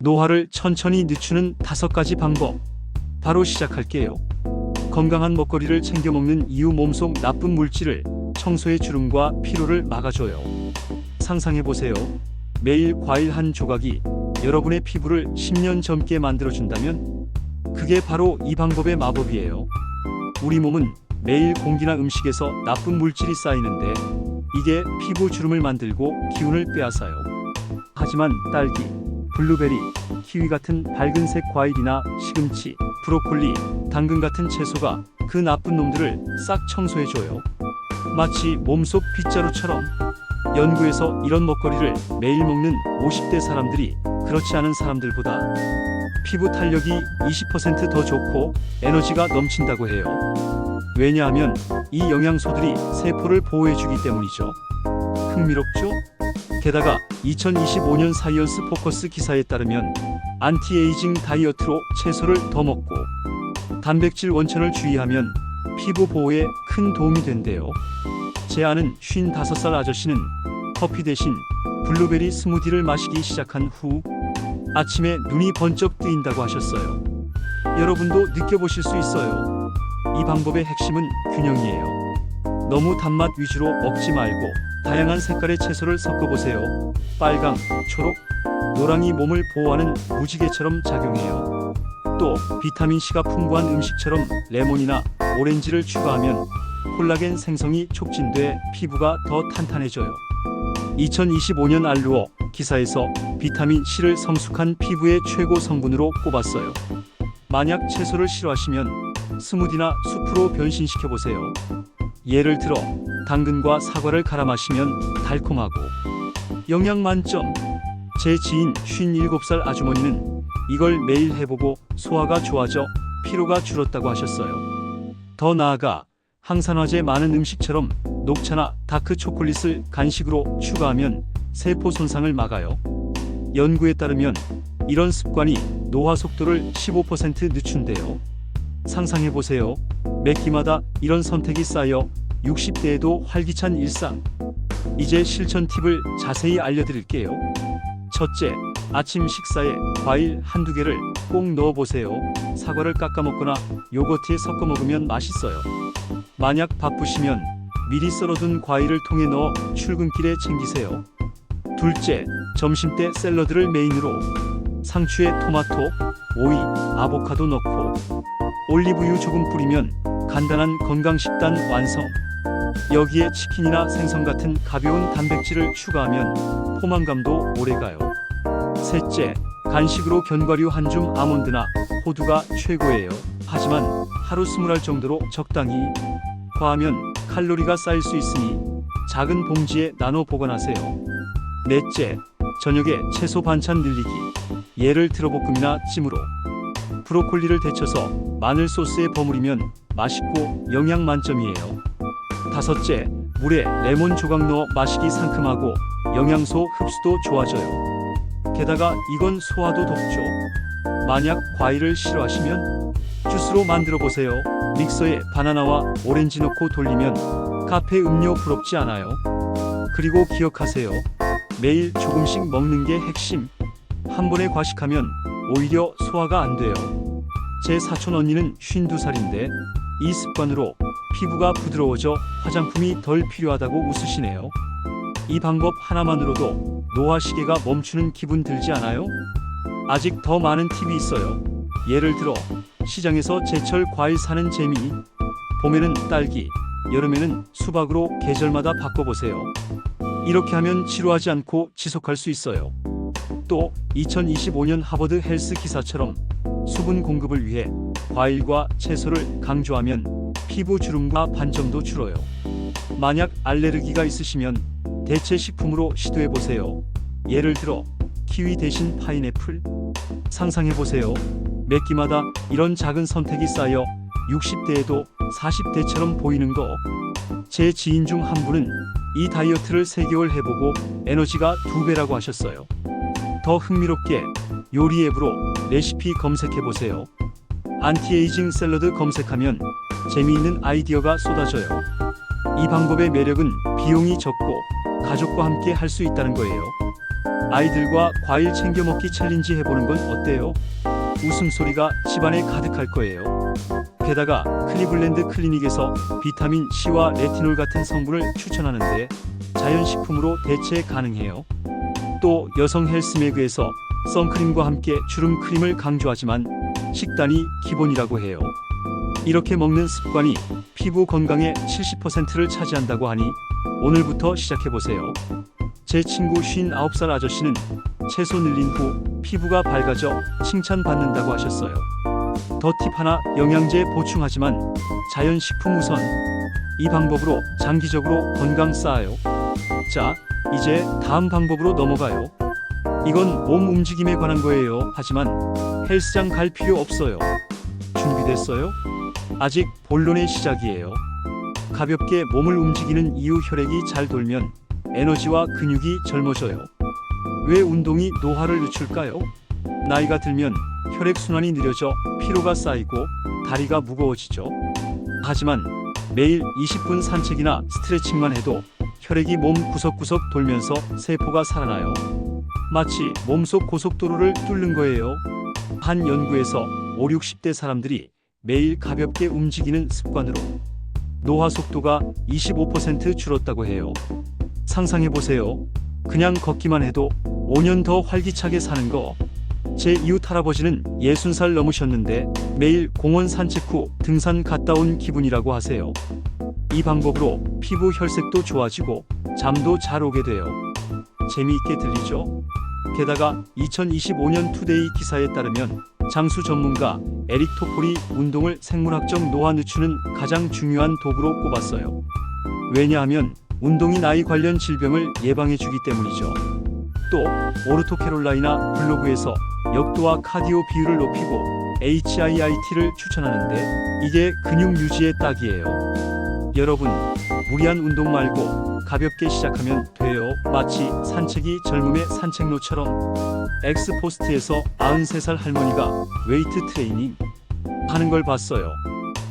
노화를 천천히 늦추는 5가지 방법. 바로 시작할게요. 건강한 먹거리를 챙겨 먹는 이유 몸속 나쁜 물질을 청소해 주름과 피로를 막아줘요. 상상해보세요. 매일 과일 한 조각이 여러분의 피부를 10년 젊게 만들어준다면 그게 바로 이 방법의 마법이에요. 우리 몸은 매일 공기나 음식에서 나쁜 물질이 쌓이는데 이게 피부 주름을 만들고 기운을 빼앗아요. 하지만 딸기, 블루베리, 키위 같은 밝은색 과일이나 시금치, 브로콜리, 당근 같은 채소가 그 나쁜 놈들을 싹 청소해줘요. 마치 몸속 빗자루처럼. 연구에서 이런 먹거리를 매일 먹는 50대 사람들이 그렇지 않은 사람들보다 피부 탄력이 20% 더 좋고 에너지가 넘친다고 해요. 왜냐하면 이 영양소들이 세포를 보호해주기 때문이죠. 흥미롭죠? 게다가 2025년 사이언스 포커스 기사에 따르면 안티에이징 다이어트로 채소를 더 먹고 단백질 원천을 주의하면 피부 보호에 큰 도움이 된대요. 제 아는 55살 아저씨는 커피 대신 블루베리 스무디를 마시기 시작한 후 아침에 눈이 번쩍 뜨인다고 하셨어요. 여러분도 느껴보실 수 있어요. 이 방법의 핵심은 균형이에요. 너무 단맛 위주로 먹지 말고 다양한 색깔의 채소를 섞어보세요. 빨강, 초록, 노랑이 몸을 보호하는 무지개처럼 작용해요. 또 비타민C가 풍부한 음식처럼 레몬이나 오렌지를 추가하면 콜라겐 생성이 촉진돼 피부가 더 탄탄해져요. 2025년 알루어 기사에서 비타민C를 성숙한 피부의 최고 성분으로 꼽았어요. 만약 채소를 싫어하시면 스무디나 수프로 변신시켜보세요. 예를 들어 당근과 사과를 갈아 마시면 달콤하고 영양 만점. 제 지인 57살 아주머니는 이걸 매일 해보고 소화가 좋아져 피로가 줄었다고 하셨어요. 더 나아가 항산화제 많은 음식처럼 녹차나 다크 초콜릿을 간식으로 추가하면 세포 손상을 막아요. 연구에 따르면 이런 습관이 노화 속도를 15% 늦춘대요. 상상해보세요. 매 끼마다 이런 선택이 쌓여 60대에도 활기찬 일상. 이제 실천 팁을 자세히 알려드릴게요. 첫째, 아침 식사에 과일 한두 개를 꼭 넣어보세요. 사과를 깎아 먹거나 요거트에 섞어 먹으면 맛있어요. 만약 바쁘시면 미리 썰어둔 과일을 통에 넣어 출근길에 챙기세요. 둘째, 점심때 샐러드를 메인으로 상추에 토마토, 오이, 아보카도 넣고 올리브유 조금 뿌리면 간단한 건강식단 완성. 여기에 치킨이나 생선 같은 가벼운 단백질을 추가하면 포만감도 오래가요. 셋째, 간식으로 견과류 한 줌 아몬드나 호두가 최고예요. 하지만 하루 20알 정도로 적당히. 과하면 칼로리가 쌓일 수 있으니 작은 봉지에 나눠 보관하세요. 넷째, 저녁에 채소 반찬 늘리기. 예를 들어 볶음이나 찜으로 브로콜리를 데쳐서 마늘 소스에 버무리면 맛있고 영양 만점이에요. 다섯째, 물에 레몬 조각 넣어 마시기 상큼하고 영양소 흡수도 좋아져요. 게다가 이건 소화도 돕죠. 만약 과일을 싫어하시면 주스로 만들어 보세요. 믹서에 바나나와 오렌지 넣고 돌리면 카페 음료 부럽지 않아요. 그리고 기억하세요. 매일 조금씩 먹는 게 핵심. 한 번에 과식하면 오히려 소화가 안 돼요. 제 사촌 언니는 52살인데 이 습관으로 피부가 부드러워져 화장품이 덜 필요하다고 웃으시네요. 이 방법 하나만으로도 노화 시계가 멈추는 기분 들지 않아요? 아직 더 많은 팁이 있어요. 예를 들어 시장에서 제철 과일 사는 재미. 봄에는 딸기, 여름에는 수박으로 계절마다 바꿔보세요. 이렇게 하면 지루하지 않고 지속할 수 있어요. 또 2025년 하버드 헬스 기사처럼 수분 공급을 위해 과일과 채소를 강조하면 피부 주름과 반점도 줄어요. 만약 알레르기가 있으시면 대체 식품으로 시도해보세요. 예를 들어 키위 대신 파인애플. 상상해보세요. 매 끼마다 이런 작은 선택이 쌓여 60대에도 40대처럼 보이는 거. 제 지인 중 한 분은 이 다이어트를 3개월 해보고 에너지가 2배라고 하셨어요. 더 흥미롭게 요리 앱으로 레시피 검색해보세요. 안티에이징 샐러드 검색하면 재미있는 아이디어가 쏟아져요. 이 방법의 매력은 비용이 적고 가족과 함께 할 수 있다는 거예요. 아이들과 과일 챙겨 먹기 챌린지 해보는 건 어때요? 웃음소리가 집안에 가득할 거예요. 게다가 클리블랜드 클리닉에서 비타민 C와 레티놀 같은 성분을 추천하는데 자연식품으로 대체 가능해요. 또 여성 헬스매그에서 선크림과 함께 주름 크림을 강조하지만 식단이 기본이라고 해요. 이렇게 먹는 습관이 피부 건강의 70%를 차지한다고 하니 오늘부터 시작해보세요. 제 친구 59살 아저씨는 채소 늘린 후 피부가 밝아져 칭찬받는다고 하셨어요. 더 팁 하나, 영양제 보충하지만 자연식품 우선. 이 방법으로 장기적으로 건강 쌓아요. 자, 이제 다음 방법으로 넘어가요. 이건 몸 움직임에 관한 거예요. 하지만 헬스장 갈 필요 없어요. 준비됐어요? 아직 본론의 시작이에요. 가볍게 몸을 움직이는 이유 혈액이 잘 돌면 에너지와 근육이 젊어져요. 왜 운동이 노화를 늦출까요? 나이가 들면 혈액순환이 느려져 피로가 쌓이고 다리가 무거워지죠. 하지만 매일 20분 산책이나 스트레칭만 해도 혈액이 몸 구석구석 돌면서 세포가 살아나요. 마치 몸속 고속도로를 뚫는 거예요. 한 연구에서 5, 60대 사람들이 매일 가볍게 움직이는 습관으로 노화 속도가 25% 줄었다고 해요. 상상해보세요. 그냥 걷기만 해도 5년 더 활기차게 사는 거. 제 이웃 할아버지는 60살 넘으셨는데 매일 공원 산책 후 등산 갔다 온 기분이라고 하세요. 이 방법으로 피부 혈색도 좋아지고 잠도 잘 오게 돼요. 재미있게 들리죠? 게다가 2025년 투데이 기사에 따르면 장수 전문가 에릭 토폴이 운동을 생물학적 노화 늦추는 가장 중요한 도구로 꼽았어요. 왜냐하면 운동이 나이 관련 질병을 예방해주기 때문이죠. 또 오르토캐롤라이나 블로그에서 역도와 카디오 비율을 높이고 HIIT를 추천하는데 이게 근육 유지에 딱이에요. 여러분, 무리한 운동 말고 가볍게 시작하면 돼요. 마치 산책이 젊음의 산책로처럼. 엑스포스트에서 93살 할머니가 웨이트 트레이닝 하는 걸 봤어요.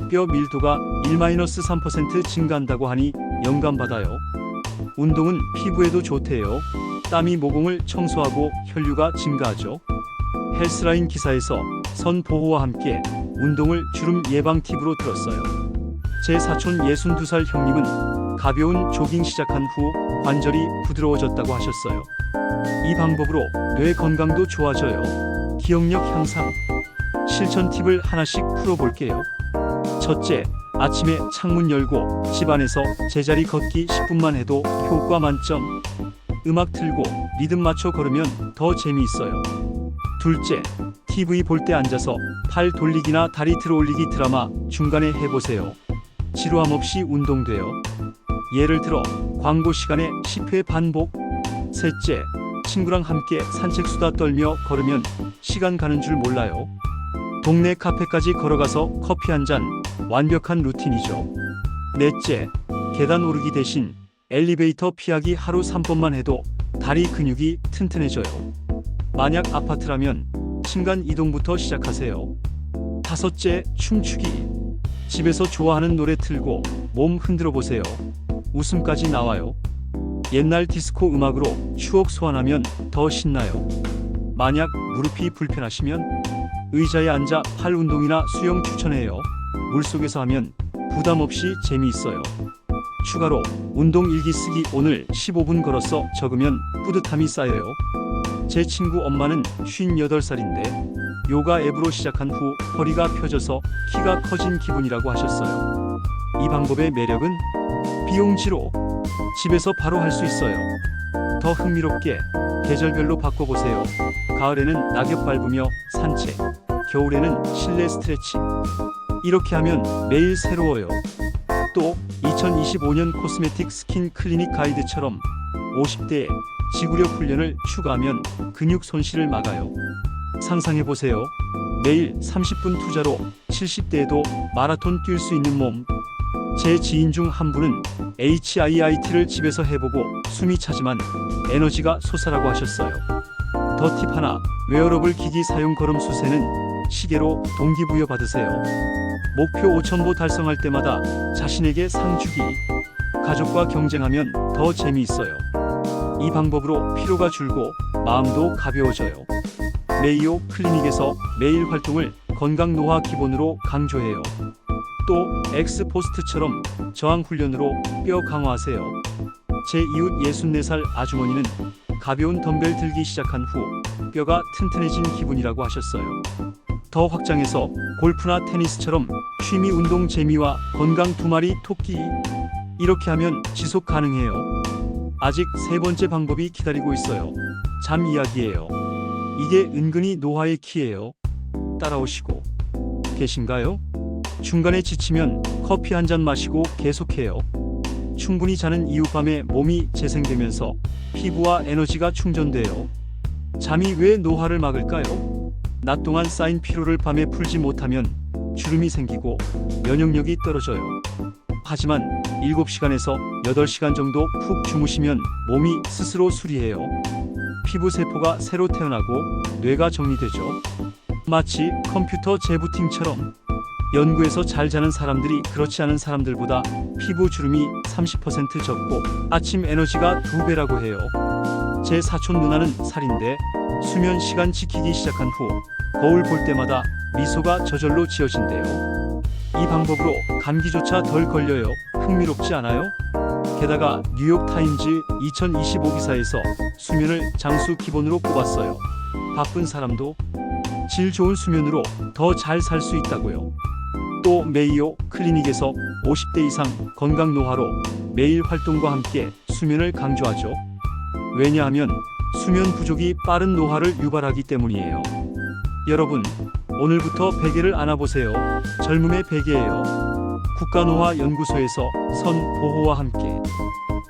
뼈 밀도가 1-3% 증가한다고 하니 영감받아요. 운동은 피부에도 좋대요. 땀이 모공을 청소하고 혈류가 증가하죠. 헬스라인 기사에서 선 보호와 함께 운동을 주름 예방 팁으로 들었어요. 제 사촌 62살 형님은 가벼운 조깅 시작한 후 관절이 부드러워졌다고 하셨어요. 이 방법으로 뇌 건강도 좋아져요. 기억력 향상. 실천 팁을 하나씩 풀어볼게요. 첫째, 아침에 창문 열고 집안에서 제자리 걷기 10분만 해도 효과 만점. 음악 틀고 리듬 맞춰 걸으면 더 재미있어요. 둘째, TV 볼 때 앉아서 팔 돌리기나 다리 들어 올리기 드라마 중간에 해보세요. 지루함 없이 운동돼요. 예를 들어 광고 시간에 10회 반복. 셋째, 친구랑 함께 산책 수다 떨며 걸으면 시간 가는 줄 몰라요. 동네 카페까지 걸어가서 커피 한 잔, 완벽한 루틴이죠. 넷째, 계단 오르기 대신 엘리베이터 피하기 하루 3번만 해도 다리 근육이 튼튼해져요. 만약 아파트라면 층간 이동부터 시작하세요. 다섯째, 춤추기. 집에서 좋아하는 노래 틀고 몸 흔들어 보세요. 웃음까지 나와요. 옛날 디스코 음악으로 추억 소환하면 더 신나요. 만약 무릎이 불편하시면 의자에 앉아 팔 운동이나 수영 추천해요. 물속에서 하면 부담 없이 재미있어요. 추가로 운동 일기 쓰기. 오늘 15분 걸어서 적으면 뿌듯함이 쌓여요. 제 친구 엄마는 58살인데 요가 앱으로 시작한 후 허리가 펴져서 키가 커진 기분이라고 하셨어요. 이 방법의 매력은 비용지로 집에서 바로 할 수 있어요. 더 흥미롭게 계절별로 바꿔보세요. 가을에는 낙엽 밟으며 산책, 겨울에는 실내 스트레칭. 이렇게 하면 매일 새로워요. 또 2025년 코스메틱 스킨 클리닉 가이드처럼 50대에 지구력 훈련을 추가하면 근육 손실을 막아요. 상상해보세요. 매일 30분 투자로 70대에도 마라톤 뛸 수 있는 몸. 제 지인 중 한 분은 HIIT를 집에서 해보고 숨이 차지만 에너지가 솟아라고 하셨어요. 더 팁 하나, 웨어러블 기기 사용 걸음 수세는 시계로 동기부여 받으세요. 목표 5,000보 달성할 때마다 자신에게 상 주기. 가족과 경쟁하면 더 재미있어요. 이 방법으로 피로가 줄고 마음도 가벼워져요. 메이오 클리닉에서 매일 활동을 건강 노화 기본으로 강조해요. 또 엑스포스트처럼 저항 훈련으로 뼈 강화하세요. 제 이웃 64살 아주머니는 가벼운 덤벨 들기 시작한 후 뼈가 튼튼해진 기분이라고 하셨어요. 더 확장해서 골프나 테니스처럼 취미 운동 재미와 건강 두 마리 토끼, 이렇게 하면 지속 가능해요. 아직 세 번째 방법이 기다리고 있어요. 잠 이야기예요. 이게 은근히 노화의 키예요. 따라오시고 계신가요? 중간에 지치면 커피 한 잔 마시고 계속해요. 충분히 자는 이후 밤에 몸이 재생되면서 피부와 에너지가 충전돼요. 잠이 왜 노화를 막을까요? 낮 동안 쌓인 피로를 밤에 풀지 못하면 주름이 생기고 면역력이 떨어져요. 하지만 7시간에서 8시간 정도 푹 주무시면 몸이 스스로 수리해요. 피부 세포가 새로 태어나고 뇌가 정리되죠. 마치 컴퓨터 재부팅처럼. 연구에서 잘 자는 사람들이 그렇지 않은 사람들보다 피부 주름이 30% 적고 아침 에너지가 2배라고 해요. 제 사촌 누나는 살인데 수면 시간 지키기 시작한 후 거울 볼 때마다 미소가 저절로 지어진대요. 이 방법으로 감기조차 덜 걸려요. 흥미롭지 않아요? 게다가 뉴욕타임즈 2025 기사에서 수면을 장수 기본으로 꼽았어요. 바쁜 사람도 질 좋은 수면으로 더 잘 살 수 있다고요. 또 메이오 클리닉에서 50대 이상 건강 노화로 매일 활동과 함께 수면을 강조하죠. 왜냐하면 수면 부족이 빠른 노화를 유발하기 때문이에요. 여러분, 오늘부터 베개를 안아보세요. 젊음의 베개예요. 국가노화연구소에서 선 보호와 함께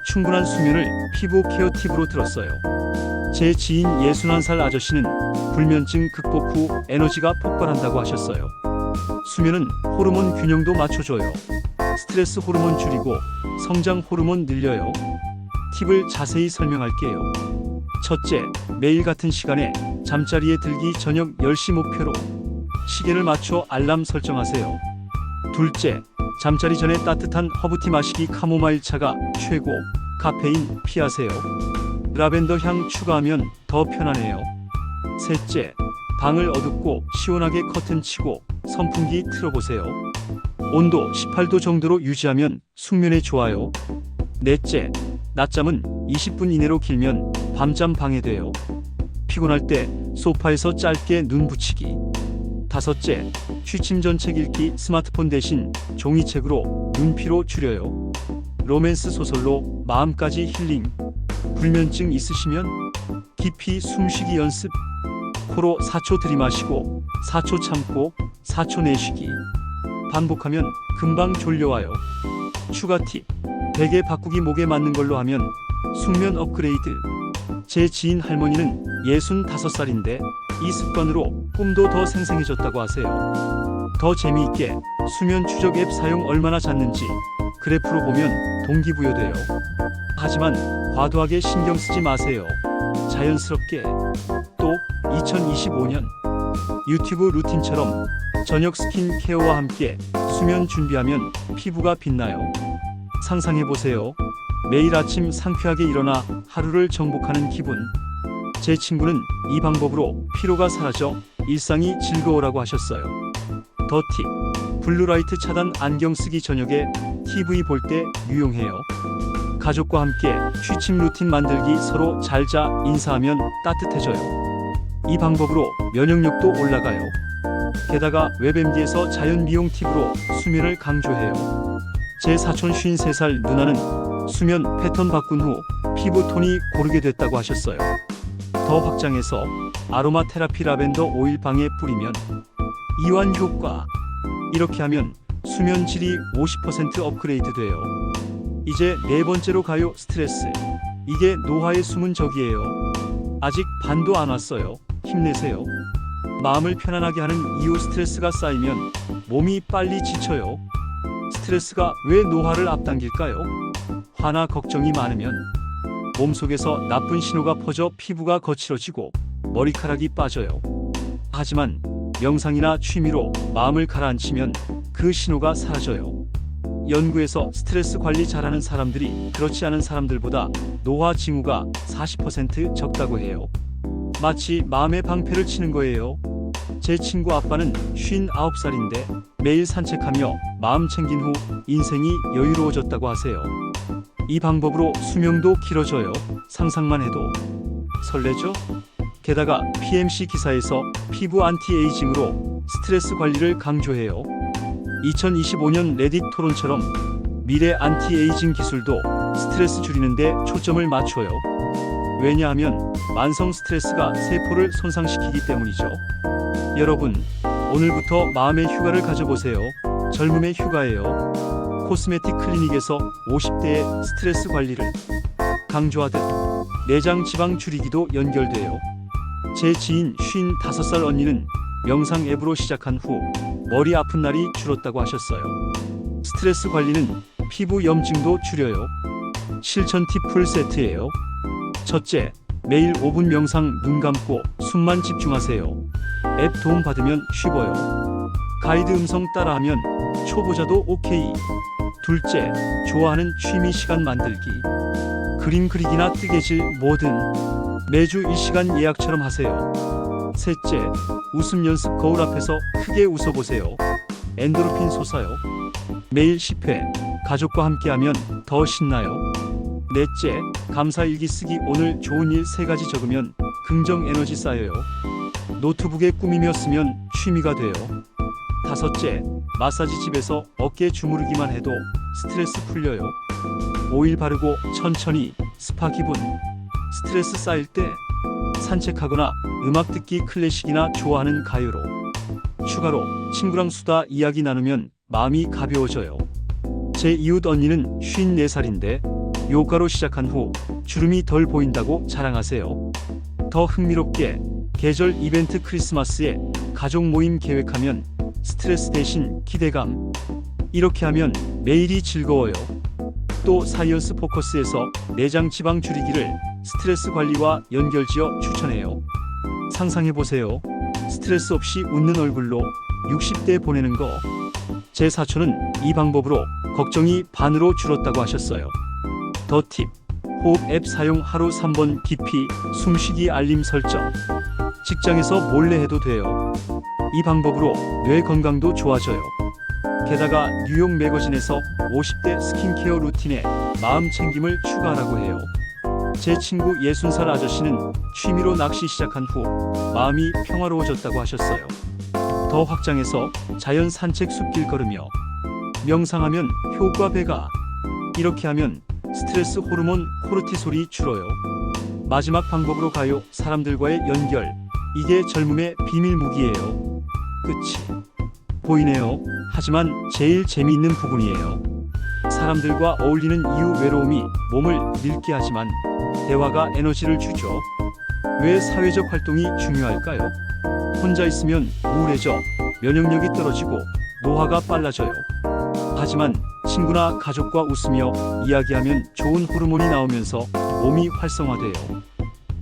충분한 수면을 피부 케어 팁으로 들었어요. 제 지인 61살 아저씨는 불면증 극복 후 에너지가 폭발한다고 하셨어요. 수면은 호르몬 균형도 맞춰줘요. 스트레스 호르몬 줄이고 성장 호르몬 늘려요. 팁을 자세히 설명할게요. 첫째, 매일 같은 시간에 잠자리에 들기 저녁 10시 목표로 시계를 맞춰 알람 설정하세요. 둘째, 잠자리 전에 따뜻한 허브티 마시기. 카모마일 차가 최고. 카페인 피하세요. 라벤더 향 추가하면 더 편안해요. 셋째, 방을 어둡고 시원하게 커튼 치고 선풍기 틀어보세요. 온도 18도 정도로 유지하면 숙면에 좋아요. 넷째, 낮잠은 20분 이내로 길면 밤잠 방해돼요. 피곤할 때 소파에서 짧게 눈 붙이기. 다섯째, 취침 전 책 읽기. 스마트폰 대신 종이책으로 눈피로 줄여요. 로맨스 소설로 마음까지 힐링. 불면증 있으시면 깊이 숨쉬기 연습. 코로 4초 들이마시고 4초 참고 4초 내쉬기. 반복하면 금방 졸려와요. 추가 팁, 베개 바꾸기. 목에 맞는 걸로 하면 숙면 업그레이드. 제 지인 할머니는 65살인데 이 습관으로 꿈도 더 생생해졌다고 하세요. 더 재미있게 수면 추적 앱 사용. 얼마나 잤는지 그래프로 보면 동기부여돼요. 하지만 과도하게 신경 쓰지 마세요. 자연스럽게. 또 2025년 유튜브 루틴처럼 저녁 스킨케어와 함께 수면 준비하면 피부가 빛나요. 상상해보세요. 매일 아침 상쾌하게 일어나 하루를 정복하는 기분. 제 친구는 이 방법으로 피로가 사라져 일상이 즐거워라고 하셨어요. 더 팁, 블루라이트 차단. 안경 쓰기. 저녁에 TV 볼 때 유용해요. 가족과 함께 취침 루틴 만들기. 서로 잘 자 인사하면 따뜻해져요. 이 방법으로 면역력도 올라가요. 게다가 웹MD에서 자연 미용 팁으로 수면을 강조해요. 제 사촌 53살 누나는 수면 패턴 바꾼 후 피부 톤이 고르게 됐다고 하셨어요. 더 확장해서 아로마 테라피. 라벤더 오일 방에 뿌리면 이완 효과. 이렇게 하면 수면 질이 50% 업그레이드 돼요. 이제 네 번째로 가요. 스트레스. 이게 노화의 숨은 적이에요. 아직 반도 안 왔어요. 힘내세요. 마음을 편안하게 하는 이유. 스트레스가 쌓이면 몸이 빨리 지쳐요. 스트레스가 왜 노화를 앞당길까요? 화나 걱정이 많으면 몸속에서 나쁜 신호가 퍼져 피부가 거칠어지고 머리카락이 빠져요. 하지만 명상이나 취미로 마음을 가라앉히면 그 신호가 사라져요. 연구에서 스트레스 관리 잘하는 사람들이 그렇지 않은 사람들보다 노화 징후가 40% 적다고 해요. 마치 마음의 방패를 치는 거예요. 제 친구 아빠는 59살인데 매일 산책하며 마음 챙긴 후 인생이 여유로워졌다고 하세요. 이 방법으로 수명도 길어져요. 상상만 해도 설레죠? 게다가 PMC 기사에서 피부 안티에이징으로 스트레스 관리를 강조해요. 2025년 레딧 토론처럼 미래 안티에이징 기술도 스트레스 줄이는데 초점을 맞춰요. 왜냐하면 만성 스트레스가 세포를 손상시키기 때문이죠. 여러분, 오늘부터 마음의 휴가를 가져보세요. 젊음의 휴가예요. 코스메틱 클리닉에서 50대의 스트레스 관리를 강조하듯 내장 지방 줄이기도 연결돼요. 제 지인 55살 언니는 명상 앱으로 시작한 후 머리 아픈 날이 줄었다고 하셨어요. 스트레스 관리는 피부 염증도 줄여요. 실천 팁 풀 세트예요. 첫째, 매일 5분 명상 눈 감고 숨만 집중하세요. 앱 도움 받으면 쉬워요. 가이드 음성 따라하면 초보자도 오케이. 둘째, 좋아하는 취미 시간 만들기. 그림 그리기나 뜨개질 뭐든 매주 1시간 예약처럼 하세요. 셋째, 웃음 연습 거울 앞에서 크게 웃어보세요. 엔도르핀 솟아요. 매일 10회 가족과 함께하면 더 신나요. 넷째, 감사일기 쓰기. 오늘 좋은 일 3가지 적으면 긍정 에너지 쌓여요. 노트북에 꾸미며 쓰면 취미가 돼요. 다섯째, 마사지 집에서 어깨 주무르기만 해도 스트레스 풀려요. 오일 바르고 천천히 스파 기분. 스트레스 쌓일 때 산책하거나 음악 듣기, 클래식이나 좋아하는 가요로. 추가로 친구랑 수다 이야기 나누면 마음이 가벼워져요. 제 이웃 언니는 54살인데 요가로 시작한 후 주름이 덜 보인다고 자랑하세요. 더 흥미롭게 계절 이벤트 크리스마스에 가족 모임 계획하면 스트레스 대신 기대감. 이렇게 하면 매일이 즐거워요. 또 사이언스 포커스에서 내장 지방 줄이기를 스트레스 관리와 연결지어 추천해요. 상상해보세요. 스트레스 없이 웃는 얼굴로 60대 보내는 거. 제 사촌은 이 방법으로 걱정이 반으로 줄었다고 하셨어요. 더 팁, 호흡 앱 사용. 하루 3번 깊이 숨쉬기 알림 설정. 직장에서 몰래 해도 돼요. 이 방법으로 뇌 건강도 좋아져요. 게다가 뉴욕 매거진에서 50대 스킨케어 루틴에 마음 챙김을 추가하라고 해요. 제 친구 60살 아저씨는 취미로 낚시 시작한 후 마음이 평화로워졌다고 하셨어요. 더 확장해서 자연 산책, 숲길 걸으며 명상하면 효과 배가. 이렇게 하면 스트레스 호르몬 코르티솔이 줄어요. 마지막 방법으로 가요. 사람들과의 연결. 이게 젊음의 비밀 무기예요. 끝이 보이네요. 하지만 제일 재미있는 부분이에요. 사람들과 어울리는 이유. 외로움이 몸을 늙게 하지만 대화가 에너지를 주죠. 왜 사회적 활동이 중요할까요? 혼자 있으면 우울해져, 면역력이 떨어지고 노화가 빨라져요. 하지만 친구나 가족과 웃으며 이야기하면 좋은 호르몬이 나오면서 몸이 활성화돼요.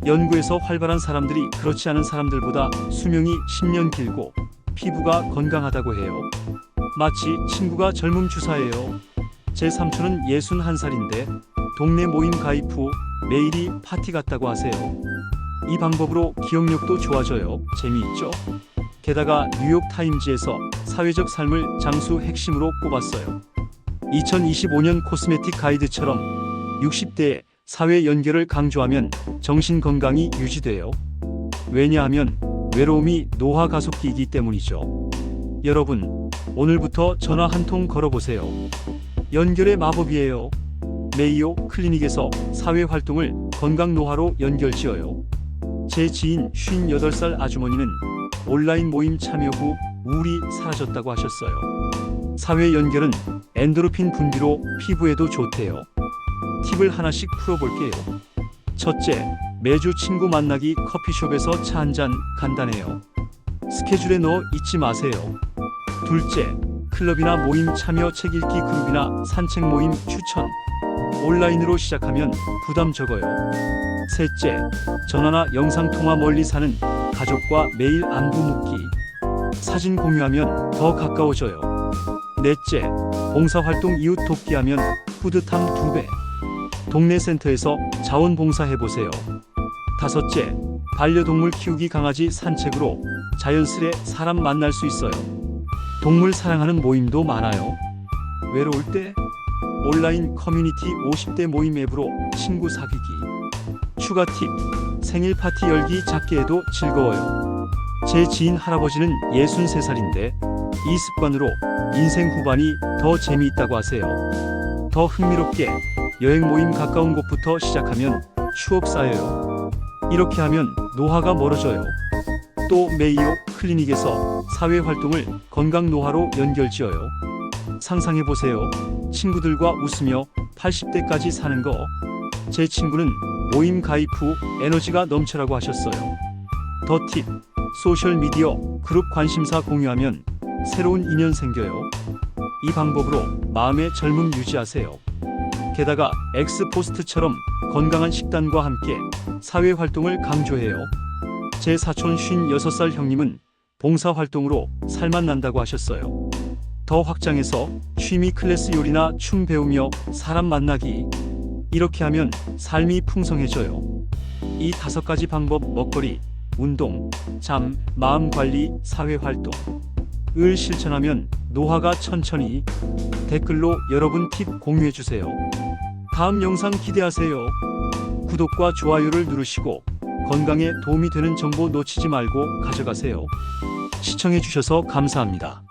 연구에서 활발한 사람들이 그렇지 않은 사람들보다 수명이 10년 길고 피부가 건강하다고 해요. 마치 친구가 젊음 주사예요. 제 삼촌은 61살인데 동네 모임 가입 후 매일이 파티 같다고 하세요. 이 방법으로 기억력도 좋아져요. 재미있죠? 게다가 뉴욕 타임즈에서 사회적 삶을 장수 핵심으로 꼽았어요. 2025년 코스메틱 가이드처럼 60대의 사회 연결을 강조하면 정신 건강이 유지돼요. 왜냐하면 외로움이 노화 가속기이기 때문이죠. 여러분, 오늘부터 전화 한 통 걸어보세요. 연결의 마법이에요. 메이오 클리닉에서 사회 활동을 건강 노화로 연결지어요. 제 지인 58살 아주머니는 온라인 모임 참여 후 우울이 사라졌다고 하셨어요. 사회 연결은 엔도르핀 분비로 피부에도 좋대요. 팁을 하나씩 풀어볼게요. 첫째, 매주 친구 만나기. 커피숍에서 차 한잔. 간단해요. 스케줄에 넣어 잊지 마세요. 둘째, 클럽이나 모임 참여. 책 읽기 그룹이나 산책 모임 추천. 온라인으로 시작하면 부담 적어요. 셋째, 전화나 영상통화. 멀리 사는 가족과 매일 안부 묻기. 사진 공유하면 더 가까워져요. 넷째, 봉사활동 이웃 돕기하면 뿌듯함 2배. 동네 센터에서 자원봉사해보세요. 다섯째, 반려동물 키우기 강아지 산책으로 자연스레 사람 만날 수 있어요. 동물 사랑하는 모임도 많아요. 외로울 때 온라인 커뮤니티 50대 모임 앱으로 친구 사귀기. 추가 팁, 생일 파티 열기 작게 해도 즐거워요. 제 지인 할아버지는 63살인데 이 습관으로 인생 후반이 더 재미있다고 하세요. 더 흥미롭게 여행 모임 가까운 곳부터 시작하면 추억 쌓여요. 이렇게 하면 노화가 멀어져요. 또 메이오 클리닉에서 사회활동을 건강 노화로 연결지어요. 상상해보세요. 친구들과 웃으며 80대까지 사는 거. 제 친구는 모임 가입 후 에너지가 넘쳐라고 하셨어요. 더 팁, 소셜미디어 그룹 관심사 공유하면 새로운 인연 생겨요. 이 방법으로 마음의 젊음 유지하세요. 게다가 엑스포스트처럼 건강한 식단과 함께 사회활동을 강조해요. 제 사촌 56살 형님은 봉사활동으로 살만 난다고 하셨어요. 더 확장해서 취미 클래스 요리나 춤 배우며 사람 만나기. 이렇게 하면 삶이 풍성해져요. 이 5가지 방법 먹거리, 운동, 잠, 마음관리, 사회활동 을 실천하면 노화가 천천히. 댓글로 여러분 팁 공유해주세요. 다음 영상 기대하세요. 구독과 좋아요를 누르시고 건강에 도움이 되는 정보 놓치지 말고 가져가세요. 시청해주셔서 감사합니다.